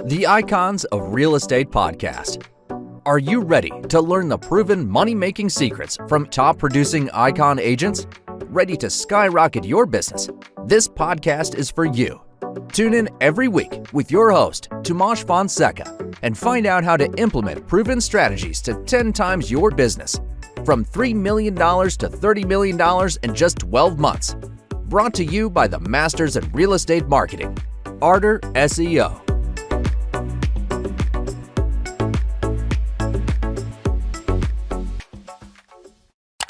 The Icons of Real Estate Podcast. Are you ready to learn the proven money-making secrets from top-producing Icon agents? Ready to skyrocket your business? This podcast is for you. Tune in every week with your host, Tomasz Fonseca, and find out how to implement proven strategies to 10 times your business, from $3 million to $30 million in just 12 months. Brought to you by the Masters in Real Estate Marketing, Arter SEO.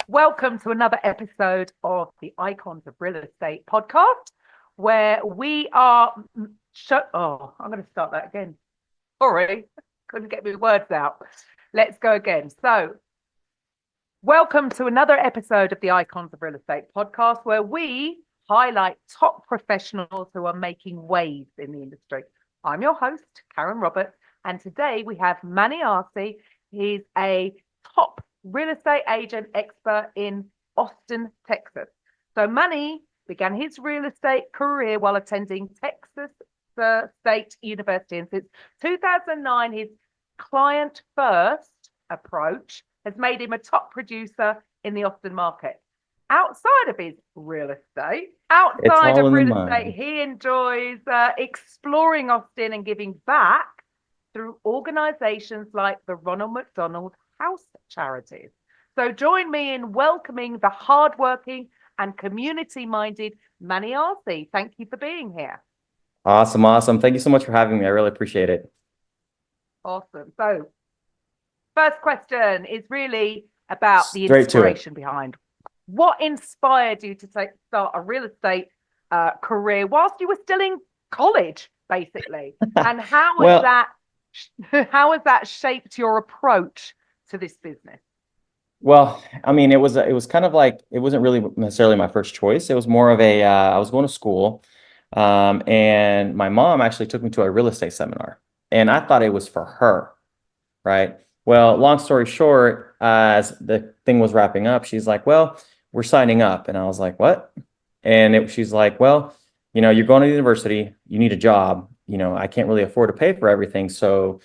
Welcome to another episode of the Icons of Real Estate podcast, where we are... I'm going to start that again. Sorry, couldn't get my words out. Let's go again. So, welcome to another episode of the Icons of Real Estate podcast, where we highlight top professionals who are making waves in the industry. I'm your host, Karen Roberts, and today we have Manny Arce. He's a top real estate agent expert in Austin, Texas. So Manny began his real estate career while attending Texas State University, and since 2009, his client-first approach has made him a top producer in the Austin market. Outside of his real estate, he enjoys exploring Austin and giving back through organizations like the Ronald McDonald House Charities. So join me in welcoming the hardworking and community-minded Manny Arce. Thank you for being here. Awesome. Thank you so much for having me. I really appreciate it. Awesome. So first question is really about the inspiration behind. What inspired you to start a real estate career whilst you were still in college, basically? And how has that shaped your approach to this business? Well, I mean, it was kind of like, it wasn't really necessarily my first choice. It was more of a, I was going to school, and my mom actually took me to a real estate seminar, and I thought it was for her, right? Well, long story short, as the thing was wrapping up, she's like, well, we're signing up. And I was like, what? And she's like, well, you're going to university, you need a job, I can't really afford to pay for everything. So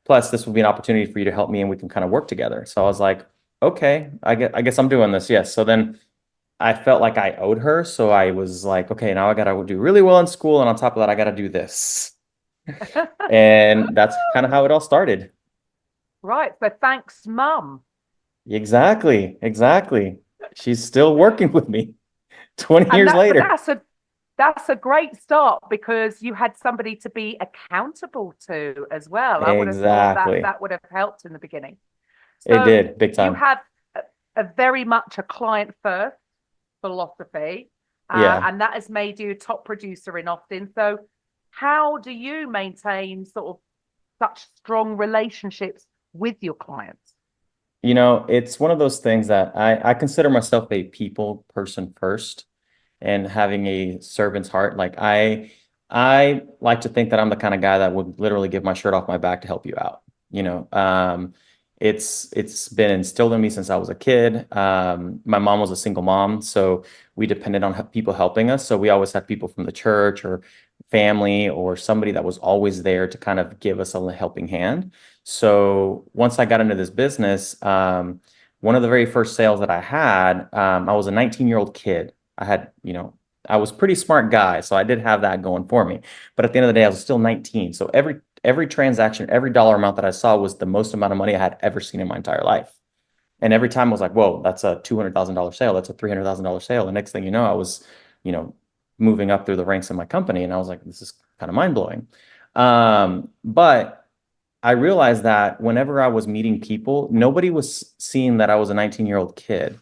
plus this would be an opportunity for you to help me and we can kind of work together. So I was like, okay, I guess I'm doing this. Yes. So then I felt like I owed her. So I was like, okay, now I got to do really well in school. And on top of that, I got to do this. And that's kind of how it all started. Right. So thanks, Mum. Exactly. She's still working with me 20 years later. That's a great start because you had somebody to be accountable to as well. I would have thought that would have helped in the beginning. So it did, big time. You have a very much a client first philosophy, and that has made you a top producer in Austin. So how do you maintain sort of such strong relationships with your clients? It's one of those things that I consider myself a people person first, and having a servant's heart. Like I like to think that I'm the kind of guy that would literally give my shirt off my back to help you out. It's been instilled in me since I was a kid. My mom was a single mom, so we depended on people helping us. So we always had people from the church or family or somebody that was always there to kind of give us a helping hand. So once I got into this business, one of the very first sales that I had, I was a 19-year-old kid. I was a pretty smart guy, so I did have that going for me. But at the end of the day, I was still 19. So every transaction, every dollar amount that I saw was the most amount of money I had ever seen in my entire life. And every time I was like, whoa, that's a $200,000 sale. That's a $300,000 sale. The next thing you know, I was, moving up through the ranks in my company. And I was like, this is kind of mind blowing. But I realized that whenever I was meeting people, nobody was seeing that I was a 19-year-old kid.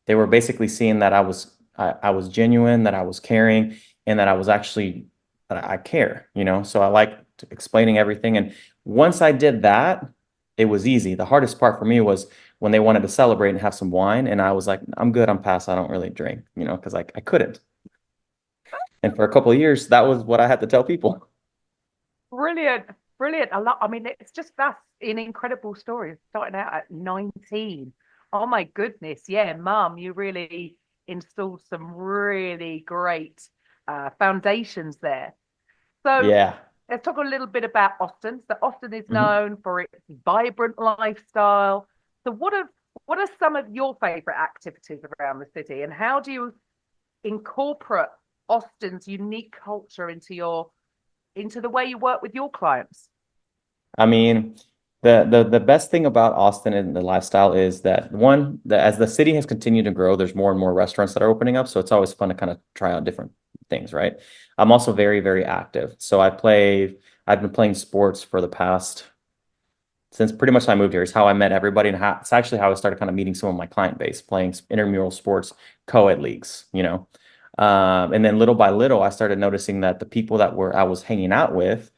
They were basically seeing that I was genuine, that I was caring, and that I care, So I liked explaining everything. And once I did that, it was easy. The hardest part for me was when they wanted to celebrate and have some wine. And I was like, I'm good, I'm past, I don't really drink, because I couldn't. And for a couple of years, that was what I had to tell people. Brilliant. That's an incredible story. Starting out at 19. Oh my goodness. Yeah, Mum, you really installed some really great foundations there. So yeah. let's talk a little bit about Austin. So Austin is known for its vibrant lifestyle. So what are some of your favorite activities around the city, and how do you incorporate Austin's unique culture into the way you work with your clients? I mean, the best thing about Austin and the lifestyle is that one, that as the city has continued to grow, there's more and more restaurants that are opening up. So it's always fun to kind of try out different things, right? I'm also very, very active. So I've been playing sports for the past, since pretty much I moved here. It's how I met everybody, and it's actually how I started kind of meeting some of my client base, playing intramural sports, co-ed leagues, you know. And then little by little, I started noticing that the people that I was hanging out with,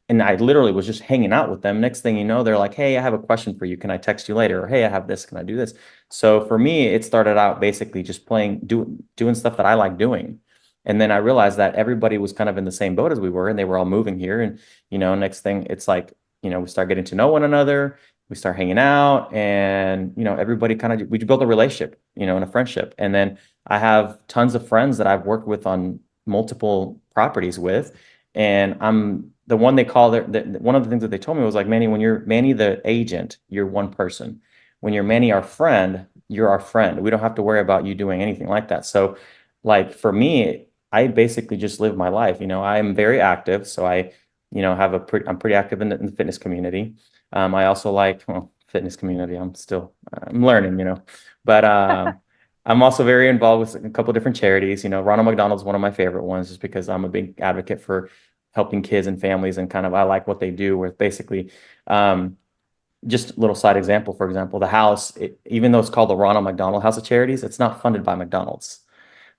and I literally was just hanging out with them. Next thing you know, they're like, "Hey, I have a question for you. Can I text you later?" Or, "Hey, I have this. Can I do this?" So for me, it started out basically just doing stuff that I like doing. And then I realized that everybody was kind of in the same boat as we were, and they were all moving here. And, next thing it's like, we start getting to know one another, we start hanging out, and, everybody we built a relationship, and a friendship. And then I have tons of friends that I've worked with on multiple properties with. And I'm the one they call one of the things that they told me was like, "Manny, when you're Manny, the agent, you're one person. When you're Manny, our friend, you're our friend. We don't have to worry about you doing anything like that." So like for me, I basically just live my life. I'm very active. So I'm pretty active in the fitness community. I also fitness community. I'm learning, but I'm also very involved with a couple of different charities. Ronald McDonald is one of my favorite ones, just because I'm a big advocate for helping kids and families, and kind of I like what they do. Where basically, just a little side example. For example, the house, even though it's called the Ronald McDonald House Charities, it's not funded by McDonald's.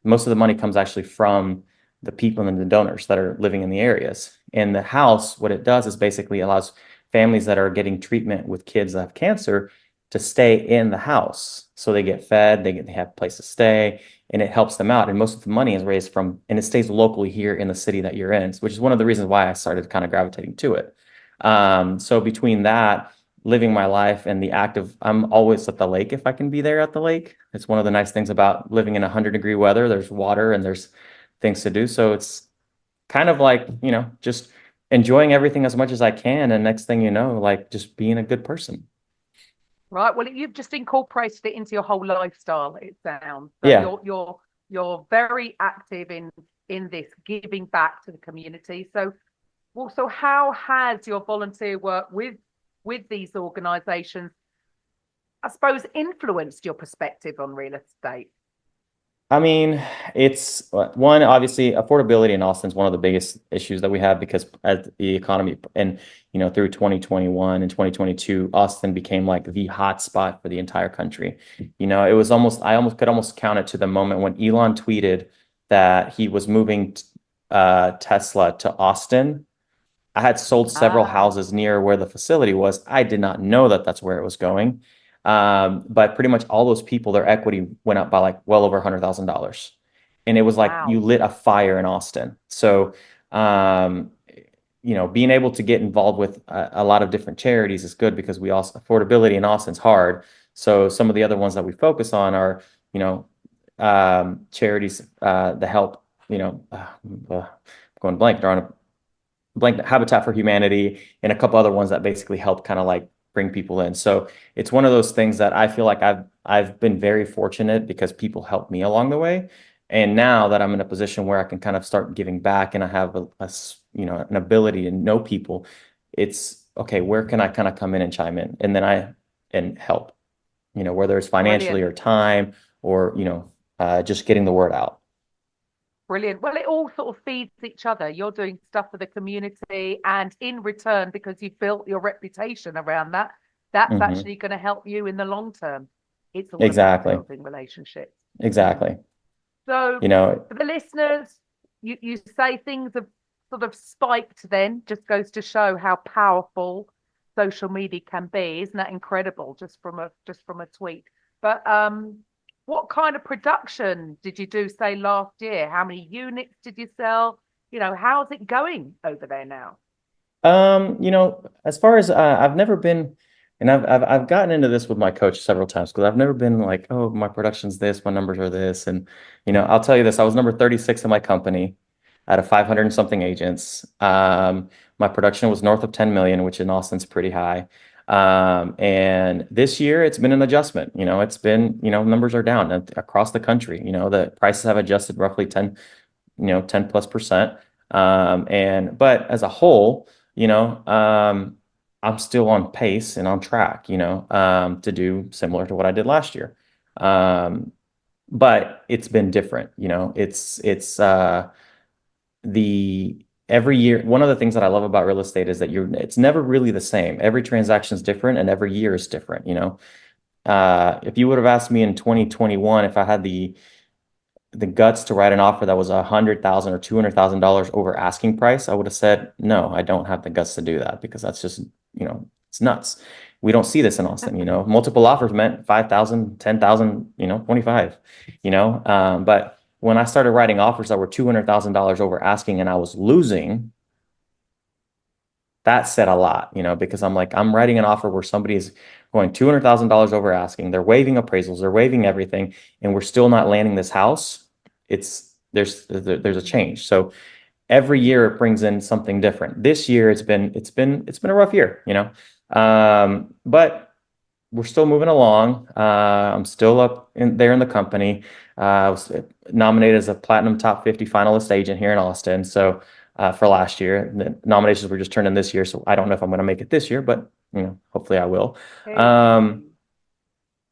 Most of the money comes actually from the people and the donors that are living in the areas. And the house, what it does is basically allows families that are getting treatment with kids that have cancer to stay in the house. So they get fed, they have a place to stay, and it helps them out. And most of the money is raised and it stays locally here in the city that you're in, which is one of the reasons why I started kind of gravitating to it. So between that, living my life, and I'm always at the lake if I can be there at the lake. It's one of the nice things about living in 100-degree weather. There's water and there's things to do. So it's kind of like, just enjoying everything as much as I can. And next thing you know, like just being a good person. Right. Well, you've just incorporated it into your whole lifestyle, it sounds. So Yeah. you're very active in this giving back to the community. So how has your volunteer work with these organizations, I suppose, influenced your perspective on real estate? I mean, it's one, obviously affordability in Austin is one of the biggest issues that we have, because as the economy and, through 2021 and 2022, Austin became like the hot spot for the entire country. It was I could almost count it to the moment when Elon tweeted that he was moving Tesla to Austin. I had sold several houses near where the facility was. I did not know that that's where it was going. But pretty much all those people, their equity went up by like well over $100,000. And it was like you lit a fire in Austin. So, being able to get involved with a lot of different charities is good, because affordability in Austin's hard. So some of the other ones that we focus on are, charities that help, going blank, they're on a blank, Habitat for Humanity, and a couple other ones that basically help kind of like bring people in. So it's one of those things that I feel like I've been very fortunate, because people helped me along the way. And now that I'm in a position where I can kind of start giving back, and I have an ability to know people, it's okay, where can I kind of come in and chime in, and then and help, whether it's financially or time, or, just getting the word out. Brilliant. Well, it all sort of feeds each other. You're doing stuff for the community, and in return, because you've built your reputation around that, that's actually going to help you in the long term. It's all about building relationships. Exactly. So, for the listeners, you say things have sort of spiked then, just goes to show how powerful social media can be. Isn't that incredible? Just from a tweet. But what kind of production did you do, say, last year? How many units did you sell? How's it going over there now? As far as I've never been, and I've gotten into this with my coach several times, because I've never been like, oh, my production's this, my numbers are this. And, I'll tell you this, I was number 36 in my company. out of 500 and something agents. My production was north of 10 million, which in Austin's pretty high. And this year it's been an adjustment. It's been, numbers are down across the country. The prices have adjusted roughly 10+%. But as a whole, I'm still on pace and on track, to do similar to what I did last year. But it's been different, the every year. One of the things that I love about real estate is that it's never really the same. Every transaction is different and every year is different, if you would have asked me in 2021 if I had the guts to write an offer that was $100,000 or $200,000 over asking price, I would have said, no, I don't have the guts to do that, because that's just, it's nuts. We don't see this in Austin, multiple offers meant 5,000, 10,000, 25, but when I started writing offers that were $200,000 over asking and I was losing, that said a lot, because I'm writing an offer where somebody is going $200,000 over asking, they're waiving appraisals, they're waiving everything, and we're still not landing this house. There's a change. So every year it brings in something different. This year it's been a rough year, but we're still moving along. I'm still up there in the company. I was nominated as a Platinum Top 50 finalist agent here in Austin. So for last year, the nominations were just turned in this year. So I don't know if I'm going to make it this year, but hopefully I will.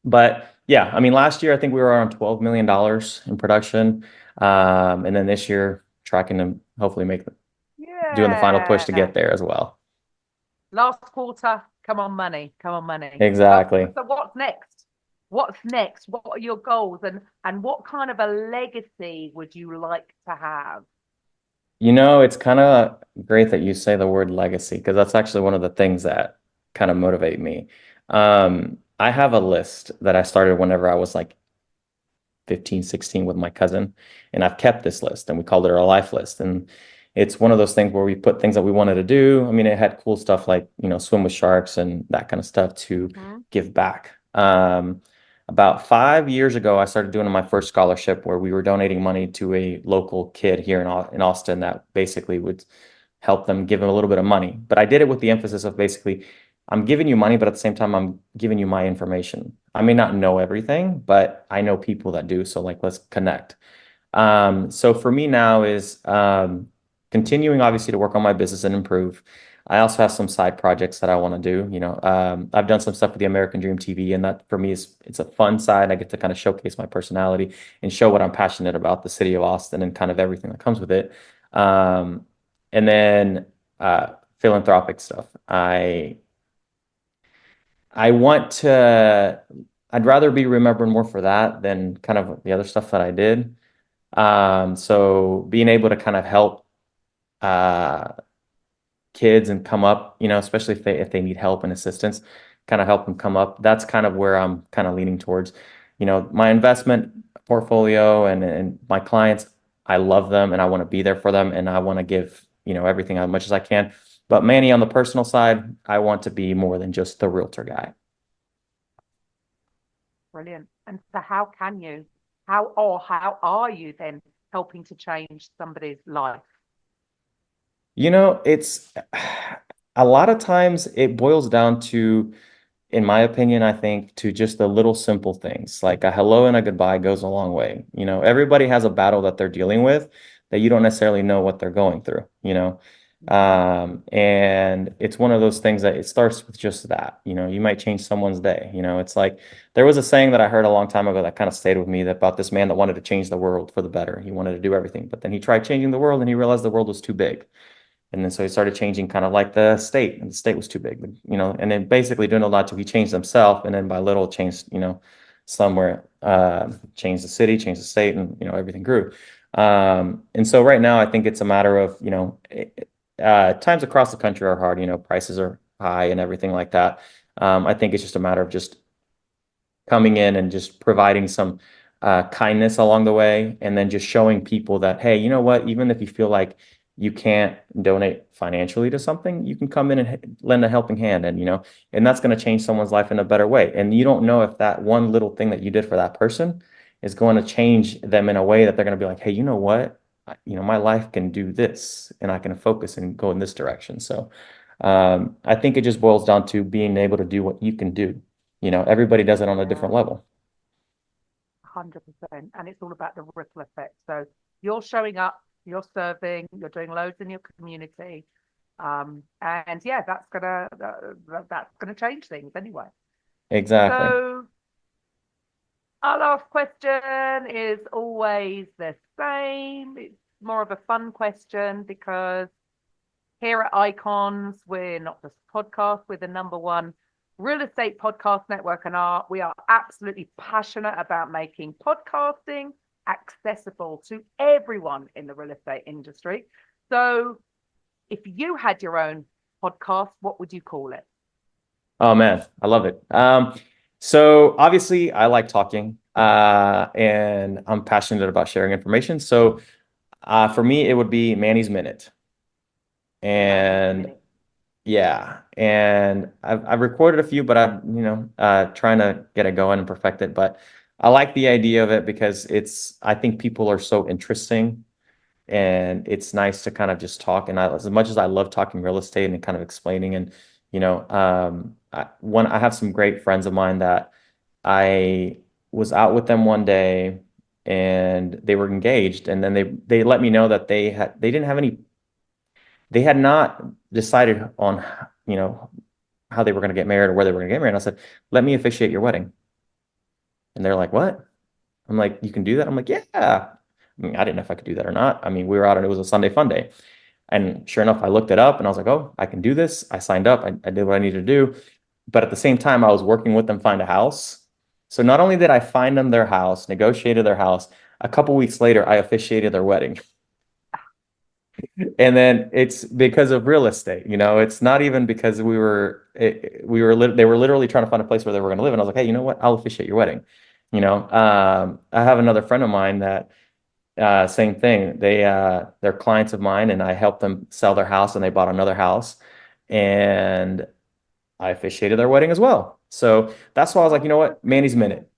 But yeah, I mean, last year I think we were around $12 million in production, and then this year tracking to hopefully doing the final push to get there as well. Last quarter, come on, money. Exactly. So what's next? What are your goals, and what kind of a legacy would you like to have? It's kind of great that you say the word legacy, because that's actually one of the things that kind of motivate me. I have a list that I started whenever I was like 15, 16 with my cousin, and I've kept this list, and we called it our life list. And it's one of those things where we put things that we wanted to do. I mean, it had cool stuff like, swim with sharks and that kind of stuff to give back. About 5 years ago, I started doing my first scholarship where we were donating money to a local kid here in Austin that basically would help them, give them a little bit of money. But I did it with the emphasis of basically, I'm giving you money, but at the same time, I'm giving you my information. I may not know everything, but I know people that do. So let's connect. So for me now is continuing obviously to work on my business and improve. I also have some side projects that I want to do. I've done some stuff with the American Dream TV, and that for me it's a fun side. I get to kind of showcase my personality and show what I'm passionate about, the city of Austin and kind of everything that comes with it. And then philanthropic stuff. I'd rather be remembered more for that than kind of the other stuff that I did. So being able to kind of help kids and come up, especially if they need help and assistance, kind of help them come up. That's kind of where I'm kind of leaning towards. My investment portfolio and my clients, I love them and I want to be there for them and I want to give, everything as much as I can. But Manny, on the personal side, I want to be more than just the realtor guy. Brilliant. And so how are you then helping to change somebody's life? It's a lot of times it boils down to, in my opinion, I think, to just the little simple things like a hello and a goodbye goes a long way. Everybody has a battle that they're dealing with that you don't necessarily know what they're going through, and it's one of those things that it starts with just that, you might change someone's day. It's like there was a saying that I heard a long time ago that kind of stayed with me about this man that wanted to change the world for the better. He wanted to do everything, but then he tried changing the world and he realized the world was too big. And then so he started changing kind of like the state, and the state was too big, and then basically doing a lot till he changed himself. And then by little changed, somewhere, changed the city, changed the state, and, everything grew. And so right now I think it's a matter of, times across the country are hard, prices are high and everything like that. I think it's just a matter of just coming in and just providing some kindness along the way, and then just showing people that, hey, you know what, even if you feel like you can't donate financially to something, you can come in and lend a helping hand, and and that's going to change someone's life in a better way. And you don't know if that one little thing that you did for that person is going to change them in a way that they're going to be like, hey, you know what? my life can do this and I can focus and go in this direction. So I think it just boils down to being able to do what you can do. Everybody does it on a different Yeah, level. 100%. And it's all about the ripple effect. So you're showing up, you're serving, you're doing loads in your community. And yeah, that's gonna change things anyway. Exactly. So our last question is always the same. It's more of a fun question because here at Icons, we're not just a podcast, we're the number one real estate podcast network, and we are absolutely passionate about making podcasting accessible to everyone in the real estate industry. So if you had your own podcast, what would you call it? Oh man, I love it. So obviously I like talking, and I'm passionate about sharing information. So for me, it would be Manny's Minute. Manny's And Minute. yeah, and I've recorded a few, but I'm, trying to get it going and perfect it. But I like the idea of it because I think people are so interesting, and it's nice to kind of just talk. And as much as I love talking real estate and kind of explaining, and I have some great friends of mine that I was out with them one day, and they were engaged, and then they let me know that they had not decided on how they were going to get married or where they were going to get married. And I said, let me officiate your wedding. And they're like, what? I'm like, you can do that? I'm like, yeah. I mean, I didn't know if I could do that or not. I mean, we were out and it was a Sunday fun day. And sure enough, I looked it up and I was like, oh, I can do this. I signed up. I did what I needed to do. But at the same time, I was working with them find a house. So not only did I find them their house, negotiated their house, a couple weeks later, I officiated their wedding. And then it's because of real estate, it's not even because they were literally trying to find a place where they were going to live. And I was like, hey, you know what? I'll officiate your wedding. I have another friend of mine that same thing. They're clients of mine, and I helped them sell their house, and they bought another house, and I officiated their wedding as well. So that's why I was like, you know what? Manny's Minute.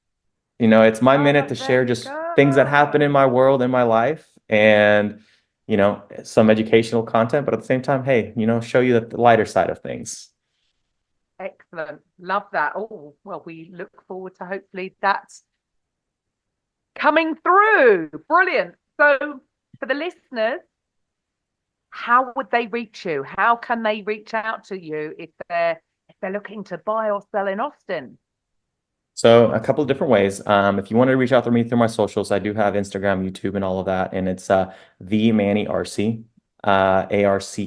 It's my minute Oh, to there share you just things that happen in go. my world, in my life, and some educational content, but at the same time, hey, show you the lighter side of things. Excellent. Love that. Oh, well, we look forward to hopefully that's coming through. Brilliant. So for the listeners, how would they reach you? How can they reach out to you if they're looking to buy or sell in Austin? So a couple of different ways. If you want to reach out to me through my socials, I do have Instagram, YouTube, and all of that, and it's the Manny Arce, ARCE.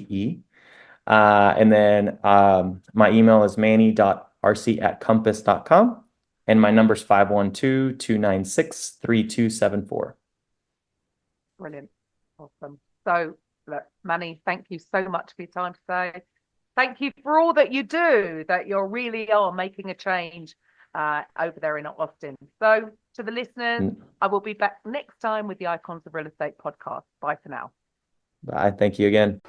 And then my email is manny.arce@compass.com. And my number is 512-296-3274. Brilliant. Awesome. So look, Manny, thank you so much for your time today. Thank you for all that you do, that you really are making a change over there in Austin. So to the listeners, I will be back next time with the Icons of Real Estate podcast. Bye for now. Bye. Thank you again.